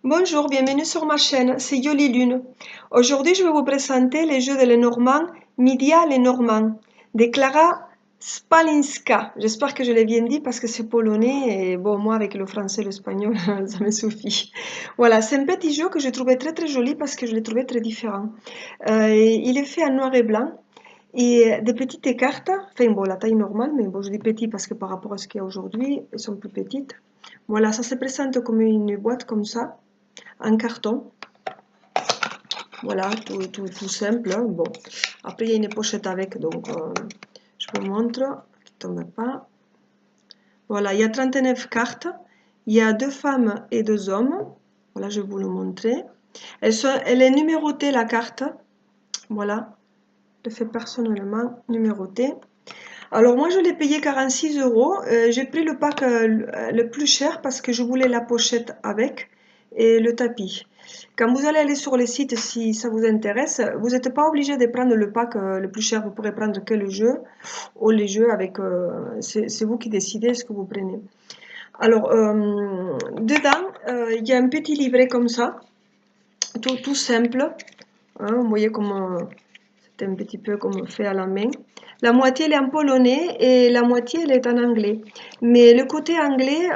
Bonjour, bienvenue sur ma chaîne, c'est Yoli Lune. Aujourd'hui, je vais vous présenter les jeux de Lenormand, Media Lenormand, de Klara Spalinska. J'espère que je l'ai bien dit parce que c'est polonais et bon, moi avec le français et l'espagnol, ça me suffit. Voilà, c'est un petit jeu que je trouvais très joli parce que je l'ai trouvé très différent. Il est fait en noir et blanc et des petites cartes, enfin bon, la taille normale, mais bon, je dis petit parce que par rapport à ce qu'il y a aujourd'hui, elles sont plus petites. Voilà, ça se présente comme une boîte comme ça en carton. Voilà, tout simple. Bon, après il y a une pochette avec, donc je vous montre, qui ne tombe pas. Voilà, il y a 39 cartes. Il y a 2 femmes et 2 hommes. Voilà, je vais vous le montrer. Elle est numérotée, la carte. Voilà, je l'ai fait personnellement numérotée. Alors moi je l'ai payé 46 €. J'ai pris le pack le plus cher parce que je voulais la pochette avec et le tapis. Quand vous allez aller sur les sites, si ça vous intéresse, vous n'êtes pas obligé de prendre le pack le plus cher. Vous pourrez prendre que le jeu ou les jeux avec... c'est vous qui décidez ce que vous prenez. Alors, dedans, il y a un petit livret comme ça, tout simple. Hein, vous voyez comment c'est un petit peu comme fait à la main. La moitié elle est en polonais et la moitié elle est en anglais. Mais le côté anglais,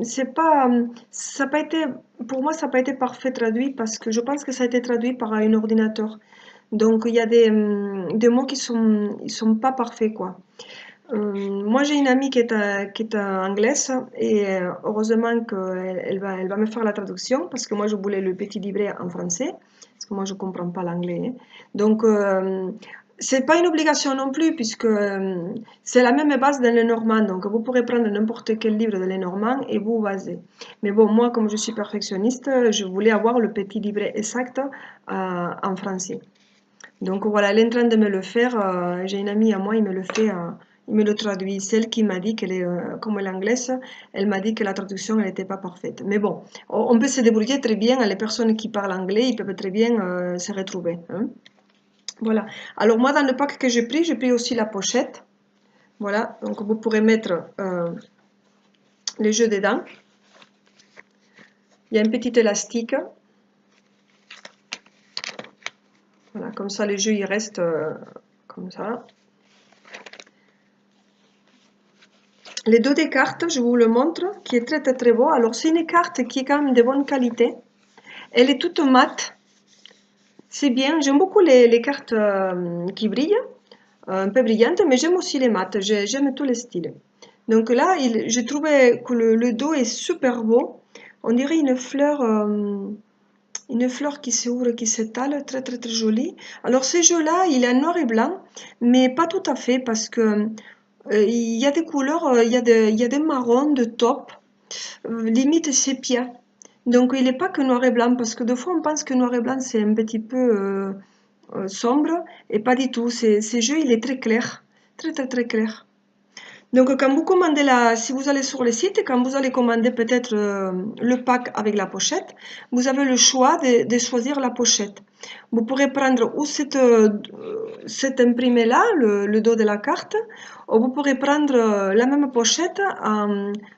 c'est pas, ça n'a pas été, pour moi ça n'a pas été parfait traduit parce que je pense que ça a été traduit par un ordinateur. Donc il y a des mots qui sont pas parfaits quoi. Moi j'ai une amie qui est anglaise et heureusement qu'elle va me faire la traduction parce que moi je voulais le petit livret en français parce que moi je comprends pas l'anglais. Hein. Donc c'est pas une obligation non plus puisque c'est la même base dans le normand donc vous pourrez prendre n'importe quel livre de Lenormand et vous basez. Mais bon moi comme je suis perfectionniste je voulais avoir le petit livret exact en français. Donc voilà, elle est en train de me le faire. J'ai une amie à moi, il me le fait, il me le traduit. Celle qui m'a dit qu'elle est, comme elle est anglaise, elle m'a dit que la traduction n'était pas parfaite. Mais bon, on peut se débrouiller très bien. Les personnes qui parlent anglais, ils peuvent très bien se retrouver. Hein. Voilà. Alors moi, dans le pack que j'ai pris aussi la pochette. Voilà, donc vous pourrez mettre les jeux dedans. Il y a un petit élastique. Voilà, comme ça les jeux ils restent comme ça. Les dos des cartes, je vous le montre, qui est très beau. Alors c'est une carte qui est quand même de bonne qualité. Elle est toute mate. C'est bien. J'aime beaucoup les cartes qui brillent, un peu brillantes, mais j'aime aussi les mates. J'aime tous les styles. Donc là, j'ai trouvé que le dos est super beau. On dirait une fleur qui s'ouvre, qui s'étale, très jolie. Alors ces jeux-là, il est en noir et blanc, mais pas tout à fait parce que il y a des couleurs, il y a des marrons de taupe, limite sépia. Donc il n'est pas que noir et blanc, parce que des fois on pense que noir et blanc c'est un petit peu sombre, et pas du tout. Ces jeux, il est très clair, très clair. Donc quand vous commandez si vous allez sur le site, quand vous allez commander peut-être le pack avec la pochette, vous avez le choix de choisir la pochette. Vous pourrez prendre ou cet imprimé-là, le dos de la carte, ou vous pourrez prendre la même pochette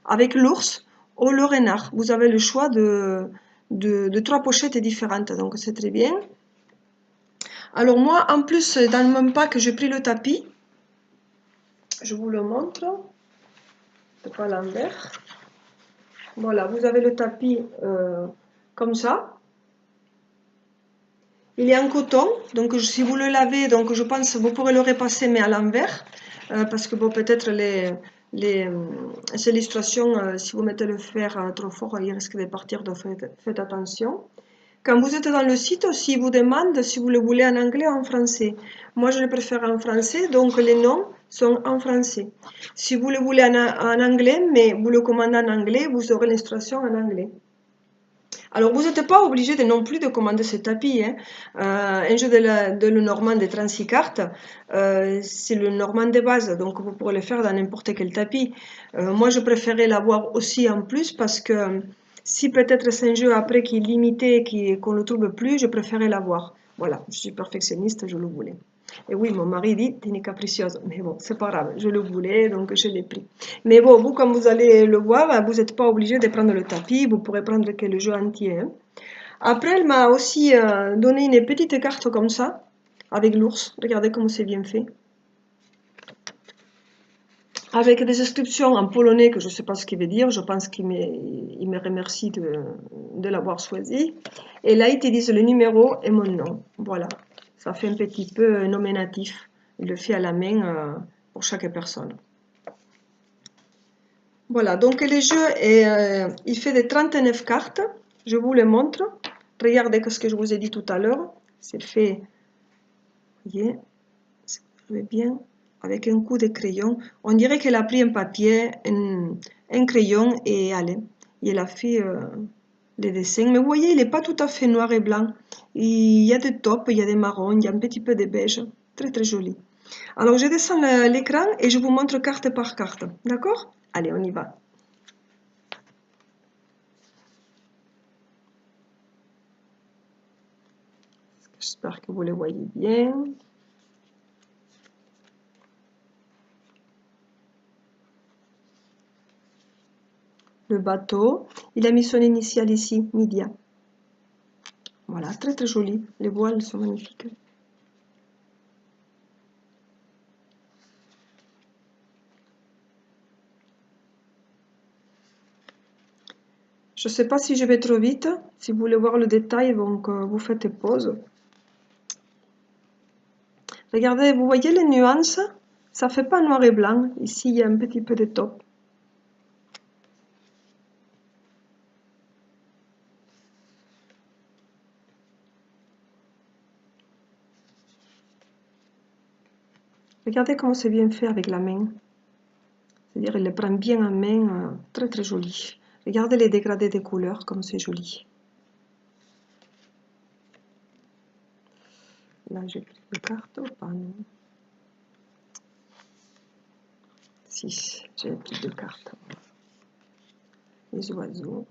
avec l'ours ou le renard. Vous avez le choix de 3 pochettes différentes, donc c'est très bien. Alors moi, en plus, dans le même pack, j'ai pris le tapis. Je vous le montre. C'est pas l'envers. Voilà, vous avez le tapis comme ça. Il est en coton, donc si vous le lavez, donc je pense que vous pourrez le repasser, mais à l'envers, parce que bon, peut-être ces illustrations, si vous mettez le fer trop fort, il risque de partir, donc faites attention. Quand vous êtes dans le site aussi, il vous demande si vous le voulez en anglais ou en français. Moi, je le préfère en français, donc les noms sont en français. Si vous le voulez en anglais, mais vous le commandez en anglais, vous aurez l'instruction en anglais. Alors, vous n'êtes pas obligé non plus de commander ce tapis. Hein. Un jeu de Lenormand de 36 cartes, c'est le Normand de base, donc vous pourrez le faire dans n'importe quel tapis. Moi, je préférais l'avoir aussi en plus parce que si peut-être c'est un jeu après qui est limité, qu'on ne le trouve plus, je préférais l'avoir. Voilà, je suis perfectionniste, je le voulais. Et oui, mon mari dit, t'es une capricieuse. Mais bon, c'est pas grave, je le voulais, donc je l'ai pris. Mais bon, vous, comme vous allez le voir, vous n'êtes pas obligé de prendre le tapis, vous pourrez prendre que le jeu entier. Hein. Après, elle m'a aussi donné une petite carte comme ça, avec l'ours. Regardez comment c'est bien fait. Avec des inscriptions en polonais que je ne sais pas ce qu'il veut dire. Je pense qu'il me remercie de l'avoir choisi. Et là, ils te disent le numéro et mon nom. Voilà. Ça fait un petit peu nominatif. Il le fait à la main pour chaque personne. Voilà. Donc, le jeu, il fait des 39 cartes. Je vous les montre. Regardez ce que je vous ai dit tout à l'heure. C'est fait, vous voyez, c'est bien. Avec un coup de crayon. On dirait qu'elle a pris un papier, un crayon et allez, elle a fait les dessins. Mais vous voyez, il n'est pas tout à fait noir et blanc. Il y a des taupes, il y a des marrons, il y a un petit peu de beige. Très très joli. Alors je descends l'écran et je vous montre carte par carte. D'accord? Allez, on y va. J'espère que vous les voyez bien. Le bateau. Il a mis son initiale ici, Midia. Voilà, très très joli. Les voiles sont magnifiques. Je ne sais pas si je vais trop vite. Si vous voulez voir le détail, donc vous faites pause. Regardez, vous voyez les nuances? Ça ne fait pas noir et blanc. Ici, il y a un petit peu de taupe. Regardez comment c'est bien fait avec la main. C'est-à-dire, il le prend bien en main, très très joli. Regardez les dégradés des couleurs, comme c'est joli. Là, j'ai pris deux cartes ou pas, non? Si, j'ai pris deux cartes. Les oiseaux.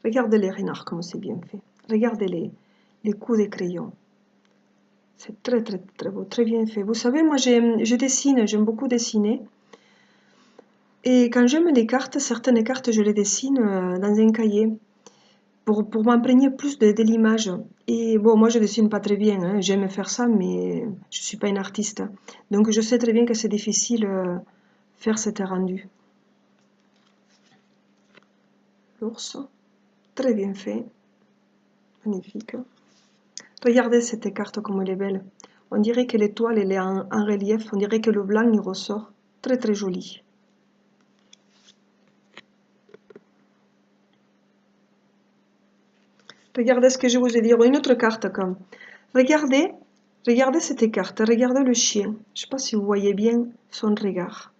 Regardez les renards, comme c'est bien fait. Regardez les coups des crayons. C'est très très très beau, très bien fait. Vous savez, moi je dessine, j'aime beaucoup dessiner. Et quand j'aime les cartes, certaines cartes, je les dessine dans un cahier pour m'imprégner plus de l'image. Et bon, moi je dessine pas très bien, hein. J'aime faire ça, mais je suis pas une artiste. Donc je sais très bien que c'est difficile faire cet rendu. L'ours, très bien fait, magnifique. Regardez cette carte comme elle est belle. On dirait que l'étoile elle est en relief, on dirait que le blanc il ressort. Très très joli. Regardez ce que je vous ai dit. Une autre carte comme. Regardez, regardez cette carte. Regardez le chien. Je ne sais pas si vous voyez bien son regard.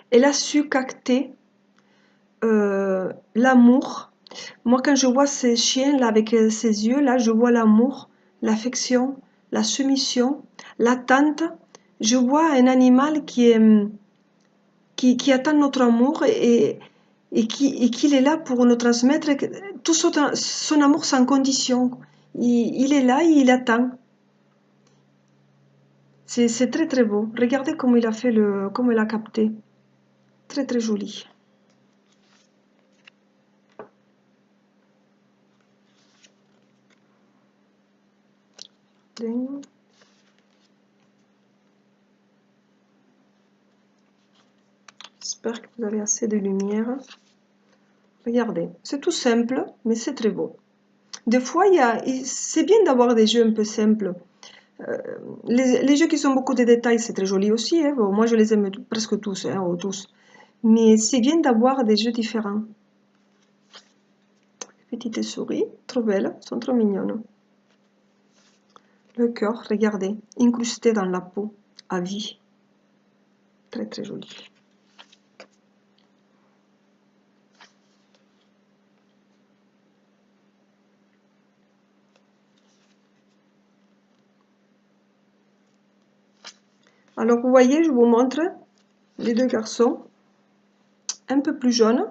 Elle a su capter l'amour. Moi, quand je vois ces chiens-là avec ses yeux, là, je vois l'amour, l'affection, la soumission, l'attente. Je vois un animal qui attend notre amour et qu'il est là pour nous transmettre tout son amour sans condition. Il est là et il attend. C'est très très beau. Regardez comment il a fait comment il a capté. Très très joli. J'espère que vous avez assez de lumière. Regardez, c'est tout simple, mais c'est très beau. Des fois, c'est bien d'avoir des jeux un peu simples. Les jeux qui ont beaucoup de détails, c'est très joli aussi. Hein. Bon, moi, je les aime presque tous, hein, ou tous. Mais c'est bien d'avoir des jeux différents. Petites souris, trop belles, sont trop mignonnes. Le cœur, regardez, incrusté dans la peau, à vie. Très très joli. Alors vous voyez, je vous montre les deux garçons, un peu plus jeunes,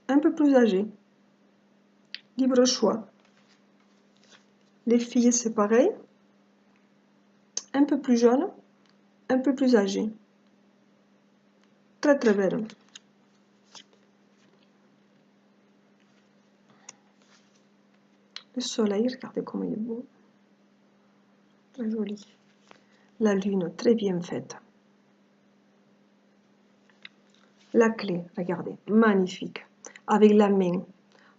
un peu plus âgés. libre choix. Les filles, c'est pareil. Un peu plus jeune, un peu plus âgée. Très très belle. Le soleil, regardez comme il est beau. Très joli. La lune, très bien faite. La clé, regardez, magnifique. Avec la main,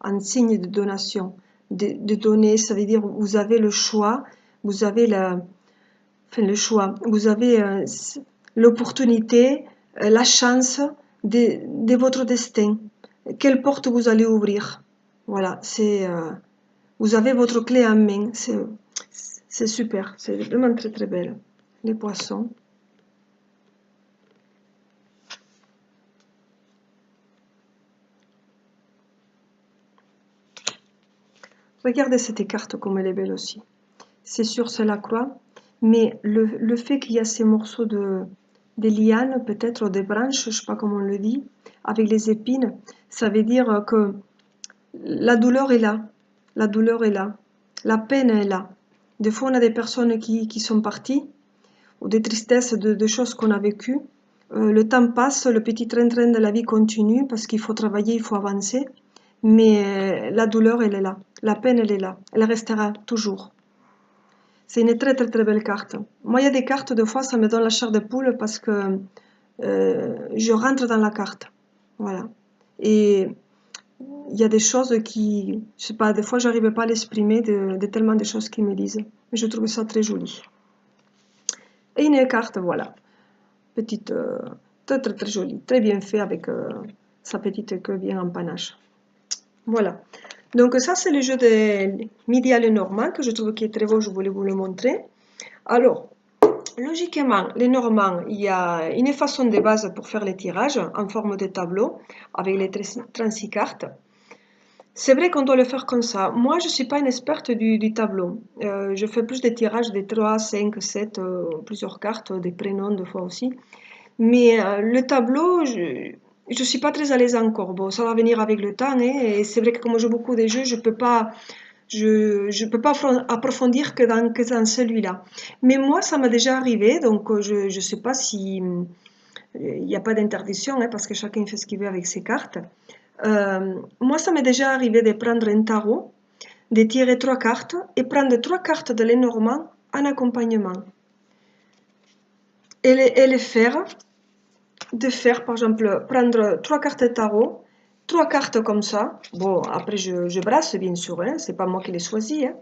en signe de donation. De donner, ça veut dire vous avez le choix, vous avez le choix, vous avez l'opportunité, la chance de votre destin. Quelle porte vous allez ouvrir? Voilà, vous avez votre clé en main. C'est super, c'est vraiment très très belle. Les poissons. Regardez cette carte comme elle est belle aussi. C'est sûr, c'est la croix, mais le fait qu'il y a ces morceaux de lianes, peut-être des branches, je ne sais pas comment on le dit, avec les épines, ça veut dire que la douleur est là. La douleur est là. La peine est là. Des fois, on a des personnes qui sont parties, ou des tristesses de choses qu'on a vécues. Le temps passe, le petit train-train de la vie continue, parce qu'il faut travailler, il faut avancer. Mais la douleur, elle est là. La peine, elle est là. Elle restera toujours. C'est une très très très belle carte. Moi, il y a des cartes, des fois, ça me donne la chair de poule parce que je rentre dans la carte. Voilà. Et il y a des choses qui, je sais pas, des fois, j'arrive pas à l'exprimer de tellement de choses qu'ils me disent. Mais je trouve ça très joli. Et une carte, voilà. Petite, très très très jolie. Très bien fait avec sa petite queue bien en panache. Voilà. Donc ça, c'est le jeu de Midi à Lenormand que je trouve qui est très beau, je voulais vous le montrer. Alors, logiquement, les Normands, il y a une façon de base pour faire les tirages en forme de tableau avec les 36 cartes. C'est vrai qu'on doit le faire comme ça. Moi, je ne suis pas une experte du tableau. Je fais plus des tirages de 3, 5, 7, plusieurs cartes, des prénoms des fois aussi. Mais le tableau, je ne suis pas très à l'aise encore. Bon, ça va venir avec le temps. Hein, et c'est vrai que comme je joue beaucoup des jeux, je peux pas approfondir que dans celui-là. Mais moi, ça m'a déjà arrivé. Donc, je ne sais pas si il n'y a pas d'interdiction, hein, parce que chacun fait ce qu'il veut avec ses cartes. Moi, ça m'est déjà arrivé de prendre un tarot, de tirer 3 cartes et prendre 3 cartes de Lenormand en accompagnement. Et les faire, par exemple, prendre 3 cartes de tarot, 3 cartes comme ça. Bon, après, je brasse, bien sûr, hein, c'est pas moi qui les choisis. Hein,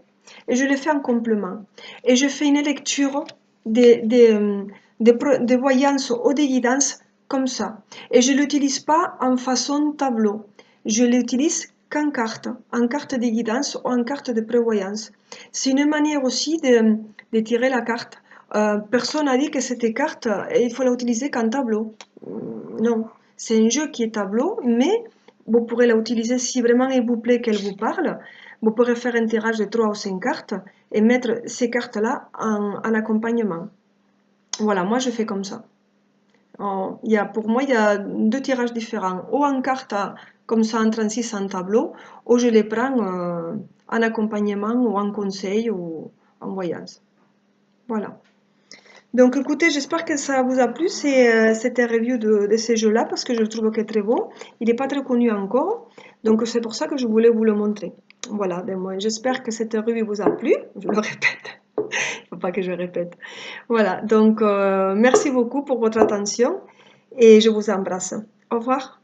et je les fais en complément. Et je fais une lecture de voyance ou de guidance comme ça. Et je ne l'utilise pas en façon tableau. Je l'utilise qu'en carte de guidance ou en carte de prévoyance. C'est une manière aussi de tirer la carte. Personne n'a dit que cette carte, il faut l'utiliser qu'en tableau. Non, c'est un jeu qui est tableau, mais vous pourrez l'utiliser si vraiment il vous plaît qu'elle vous parle. Vous pourrez faire un tirage de 3 ou 5 cartes et mettre ces cartes-là en accompagnement. Voilà, moi je fais comme ça. Pour moi, il y a 2 tirages différents. Ou en carte comme ça en 36 en tableau, ou je les prends en accompagnement ou en conseil ou en voyage. Voilà. Donc écoutez, j'espère que ça vous a plu, cette review de ces jeux-là, parce que je le trouve qu'il est très beau. Il n'est pas très connu encore, donc c'est pour ça que je voulais vous le montrer. Voilà, j'espère que cette review vous a plu, je le répète, il ne faut pas que je répète. Voilà, donc merci beaucoup pour votre attention et je vous embrasse. Au revoir.